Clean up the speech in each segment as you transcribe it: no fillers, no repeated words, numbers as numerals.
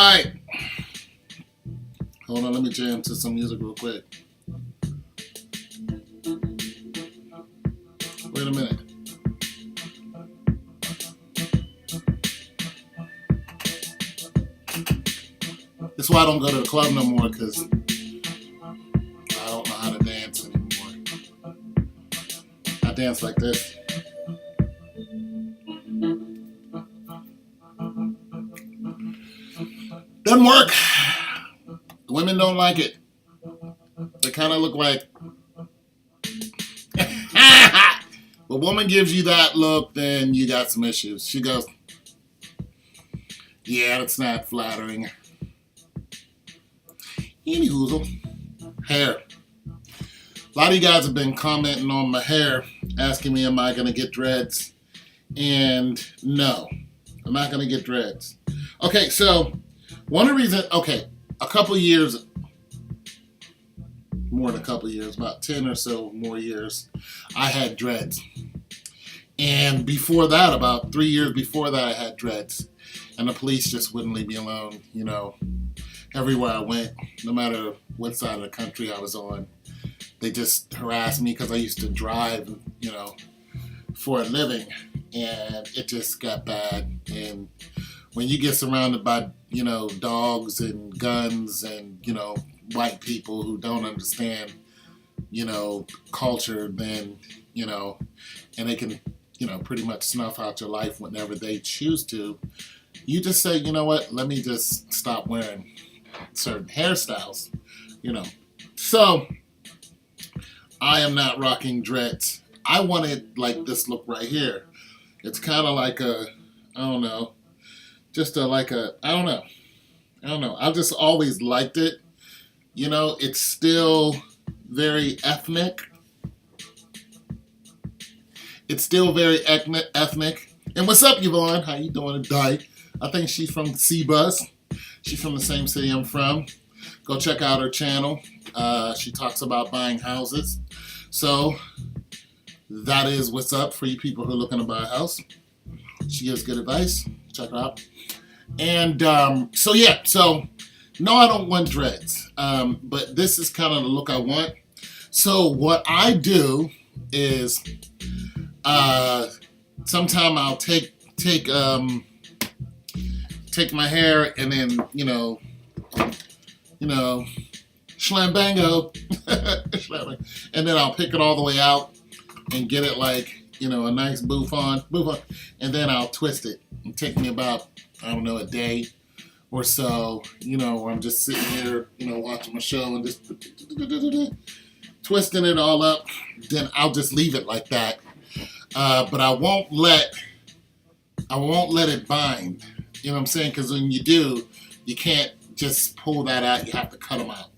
Alright. Hold on, let me jam to some music real quick. Wait a minute. That's why I don't go to the club no more, because I don't know how to dance anymore. I dance like this. Doesn't work. The women don't like it. They kind of look like... If a woman gives you that look, then you got some issues. She goes, yeah, that's not flattering. Anywho, hair. A lot of you guys have been commenting on my hair, asking me, am I going to get dreads? And no, I'm not going to get dreads. Okay, so one of the reasons, a couple of years, more than a couple of years, about 10 or so more years, I had dreads. And before that, about 3 years before that, I had dreads. And the police just wouldn't leave me alone, you know. Everywhere I went, no matter what side of the country I was on, they just harassed me because I used to drive, you know, for a living. And it just got bad. And when you get surrounded by, you know, dogs and guns and, you know, white people who don't understand, you know, culture, then, you know, and they can, you know, pretty much snuff out your life whenever they choose to, you just say, you know what, let me just stop wearing certain hairstyles, you know. So, I am not rocking dreads. I wanted like this look right here. It's kind of like a, I don't know, just a, like a, I don't know. I just always liked it. You know, it's still very ethnic. It's still very ethnic. And what's up, Yvonne? How you doing today? I think she's from C-Bus. She's from the same city I'm from. Go check out her channel. She talks about buying houses. So that is what's up for you people who are looking to buy a house. She gives good advice. Check her out. And so yeah, so no, I don't want dreads. But this is kind of the look I want. So what I do is sometime I'll take my hair and then, you know, shlambango, and then I'll pick it all the way out and get it like, you know, a nice bouffant, and then I'll twist it. It'll take me about, I don't know, a day or so, you know, where I'm just sitting here, you know, watching my show and just twisting it all up. Then I'll just leave it like that. But I won't let it bind. You know what I'm saying? Because when you do, you can't just pull that out. You have to cut them out.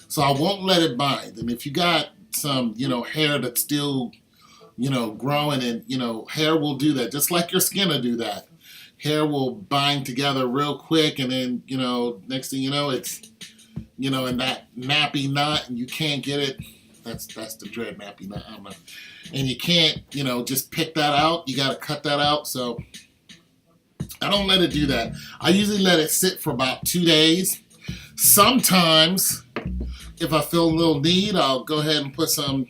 So I won't let it bind. And if you got some, you know, hair that's still, you know, growing, and, you know, hair will do that. Just like your skin will do that. Hair will bind together real quick, and then, you know, next thing you know, it's, you know, in that nappy knot, and you can't get it. That's the dread, nappy knot. And you can't, you know, just pick that out. You got to cut that out. So I don't let it do that. I usually let it sit for about 2 days. Sometimes, if I feel a little need, I'll go ahead and put some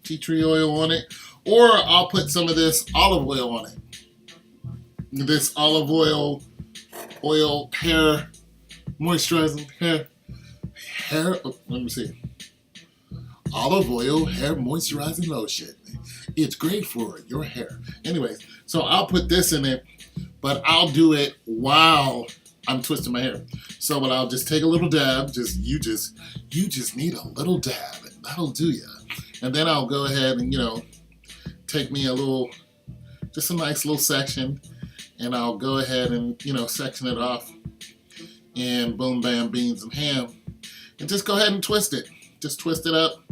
tea tree oil on it, or I'll put some of this olive oil on it. This olive oil hair moisturizing hair. Let me see. Olive oil hair moisturizing lotion. It's great for your hair. Anyways, so I'll put this in it, but I'll do it while I'm twisting my hair. So what I'll just take a little dab, you just need a little dab, and that'll do ya. And then I'll go ahead and, you know, take me just a nice little section, and I'll go ahead and, you know, section it off, and boom, bam, beans and ham, and just go ahead and twist it. Just twist it up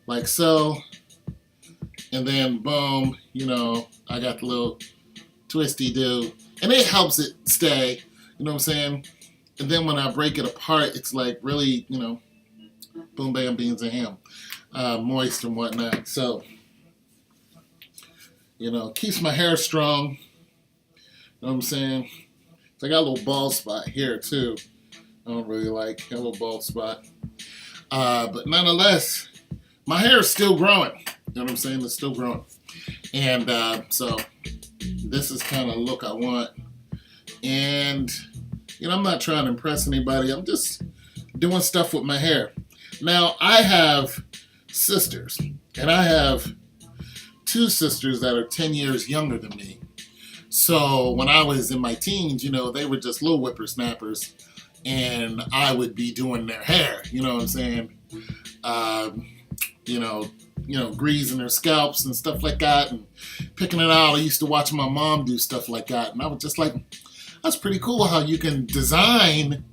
like so, and then boom, you know, I got the little twisty do, and it helps it stay, you know what I'm saying? And then when I break it apart, it's like really, you know, boom, bam, beans and ham, moist and whatnot. So, you know, keeps my hair strong, you know what I'm saying? I got a little bald spot here too. I don't really like a little bald spot. But nonetheless, my hair is still growing. You know what I'm saying? It's still growing. And so this is kind of the look I want. And, I'm not trying to impress anybody. I'm just doing stuff with my hair. Now, I have sisters. And I have 2 sisters that are 10 years younger than me. So when I was in my teens, they were just little whippersnappers. And I would be doing their hair. You know what I'm saying? Greasing their scalps and stuff like that and picking it out. I used to watch my mom do stuff like that. And I was just like, that's pretty cool how you can design,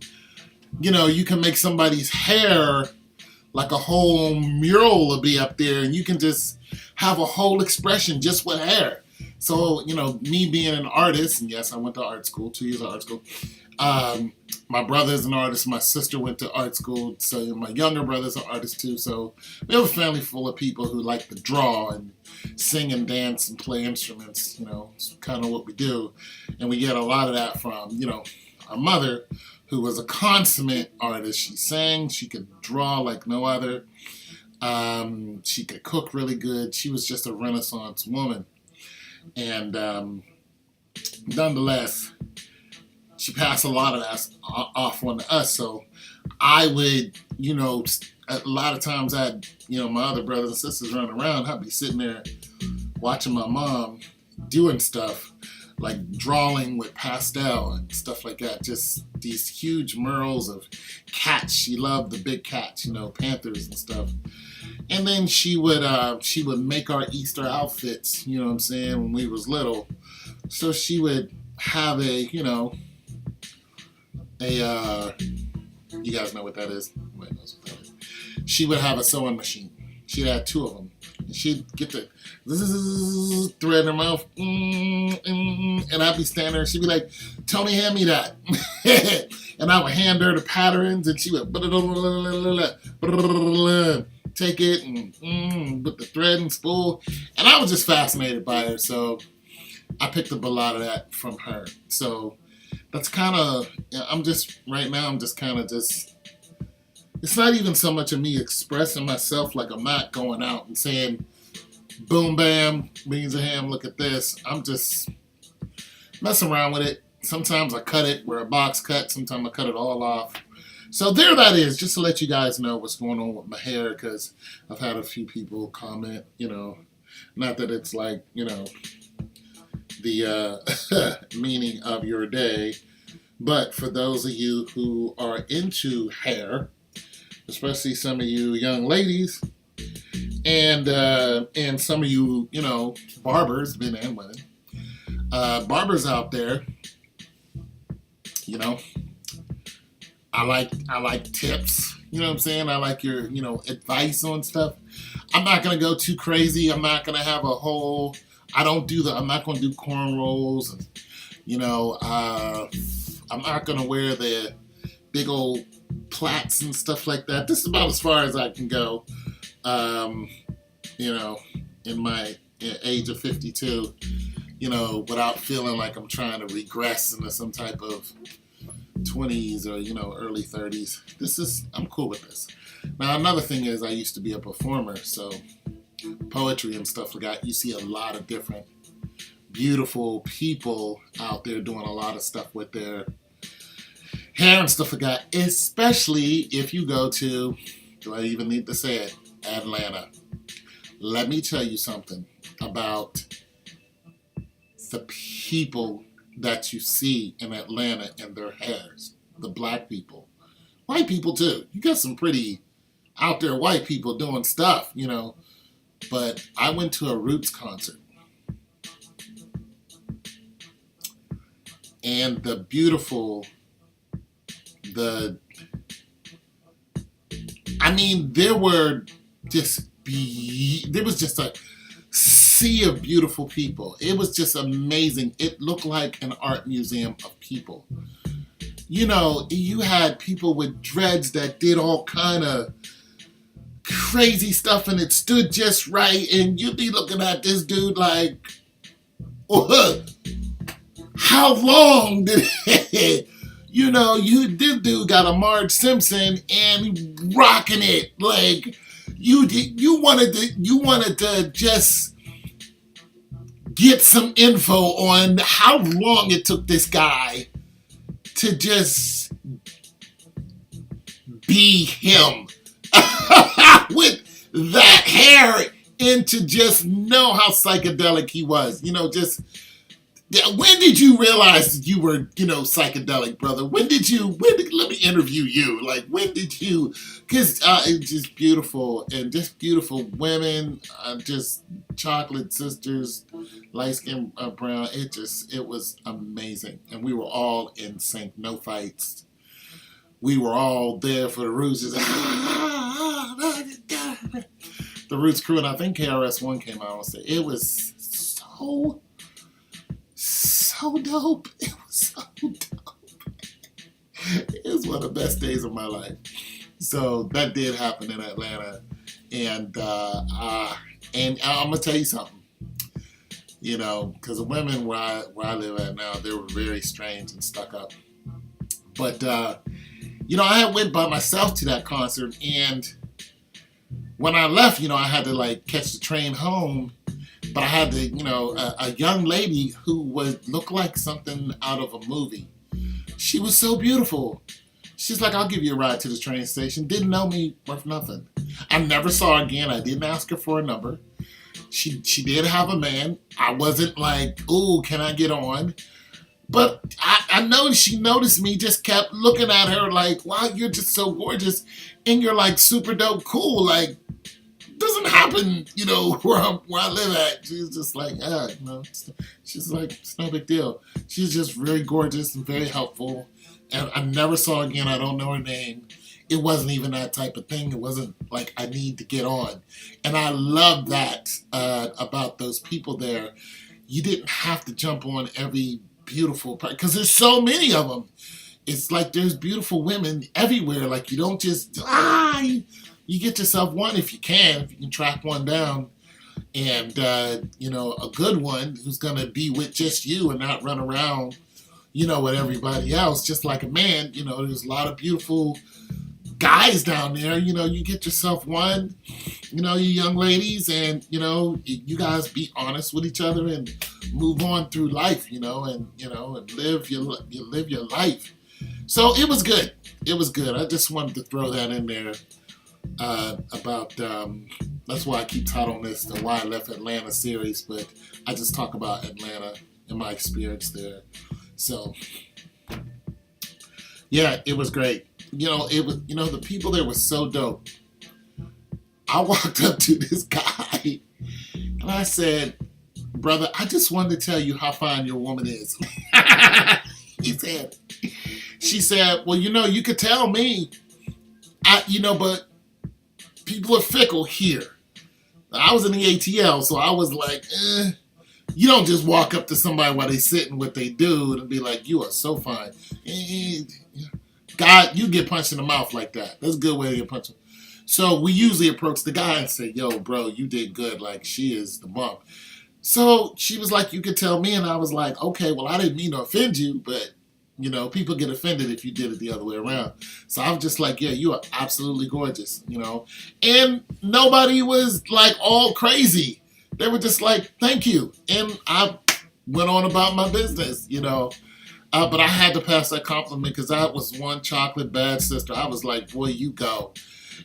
you can make somebody's hair like a whole mural will be up there and you can just have a whole expression just with hair. So, me being an artist, and yes, I went to art school, 2 years of art school. My brother's an artist. My sister went to art school. So my younger brother's an artist too. So we have a family full of people who like to draw and sing and dance and play instruments. It's kind of what we do. And we get a lot of that from, our mother, who was a consummate artist. She sang. She could draw like no other. She could cook really good. She was just a Renaissance woman. And nonetheless, she passed a lot of that off on to us. So I would, a lot of times my other brothers and sisters running around, I'd be sitting there watching my mom doing stuff like drawing with pastel and stuff like that. Just these huge murals of cats. She loved the big cats, panthers and stuff. And then she would make our Easter outfits, when we was little. So she would have you guys know what that is? Nobody knows what that is. She would have a sewing machine. She'd have 2 of them. And she'd get the thread in her mouth. And I'd be standing there and she'd be like, Tony, hand me that. And I would hand her the patterns and she would take it and with the thread and spool. And I was just fascinated by her. So I picked up a lot of that from her. So that's kind of, it's not even so much of me expressing myself. Like I'm not going out and saying, boom, bam, beans and ham, look at this. I'm just messing around with it. Sometimes I cut it where a box cut. Sometimes I cut it all off. So there that is, just to let you guys know what's going on with my hair, because I've had a few people comment, not that it's like, the meaning of your day. But for those of you who are into hair, especially some of you young ladies, and some of you, barbers, men and women, barbers out there, I like tips. You know what I'm saying? I like your, advice on stuff. I'm not gonna go too crazy. I'm not gonna have a whole. I'm not gonna do cornrows, and I'm not gonna wear the big old plaits and stuff like that. This is about as far as I can go. In my age of 52, without feeling like I'm trying to regress into some type of 20s or early 30s. I'm cool with this. Now another thing is I used to be a performer, so poetry and stuff like that. You see a lot of different beautiful people out there doing a lot of stuff with their hair and stuff like that, especially if you go to, do I even need to say it, Atlanta. Let me tell you something about the people that you see in Atlanta and their hairs. The black people. White people too. You got some pretty out there white people doing stuff, But I went to a Roots concert. And there was just a sea of beautiful people. It was just amazing. It looked like an art museum of people. You had people with dreads that did all kind of crazy stuff and it stood just right, and you'd be looking at this dude like, oh, How long did it? This dude got a Marge Simpson and rocking it like you wanted to just get some info on how long it took this guy to just be him with that hair and to just know how psychedelic he was. When did you realize that you were, psychedelic, brother? Let me interview you. Like, when did you, because it's just beautiful, and just beautiful women, just chocolate sisters, light skin, brown. It was amazing. And we were all in sync, no fights. We were all there for the Roots. Just, the Roots crew, and I think KRS-One came out and said, it was so dope. It was so dope. It was one of the best days of my life. So that did happen in Atlanta, and I'm gonna tell you something. Because the women where I live at now, they were very strange and stuck up. But I had went by myself to that concert, and when I left, I had to like catch the train home. But I had a young lady who would look like something out of a movie. She was so beautiful. She's like, I'll give you a ride to the train station. Didn't know me worth nothing. I never saw her again. I didn't ask her for a number. She did have a man. I wasn't like, ooh, can I get on? But I noticed she noticed me, just kept looking at her like, wow, you're just so gorgeous. And you're like super dope cool. Like, doesn't happen, where I live at. She's just like, she's like, it's no big deal. She's just very gorgeous and very helpful. And I never saw her again. I don't know her name. It wasn't even that type of thing. It wasn't like I need to get on. And I love that about those people there. You didn't have to jump on every beautiful part because there's so many of them. It's like there's beautiful women everywhere. Like you don't just you get yourself one if you can track one down, and a good one who's gonna be with just you and not run around, with everybody else. Just like a man, there's a lot of beautiful guys down there. You get yourself one, you young ladies, and you guys be honest with each other and move on through life, and live your life. So it was good. It was good. I just wanted to throw that in there. About that's why I keep titling this the Why I Left Atlanta series, but I just talk about Atlanta and my experience there. So yeah, it was great. It was the people there were so dope. I walked up to this guy and I said, brother, I just wanted to tell you how fine your woman is. She said, well, you could tell me, but people are fickle here. I was in the ATL, so I was like, you don't just walk up to somebody while they sitting with their dude and be like, you are so fine. God, you get punched in the mouth like that. That's a good way to get punched. So we usually approach the guy and say, yo, bro, you did good. Like, she is the bump. So she was like, you could tell me. And I was like, okay, well, I didn't mean to offend you, but people get offended if you did it the other way around. So I was just like, yeah, you are absolutely gorgeous, And nobody was like all crazy. They were just like, thank you. And I went on about my business, But I had to pass that compliment because that was one chocolate bad sister. I was like, boy, you go.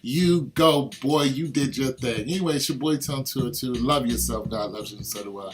You go, boy, you did your thing. Anyway, it's your boy Tone 202. Love yourself. God loves you, and so do I.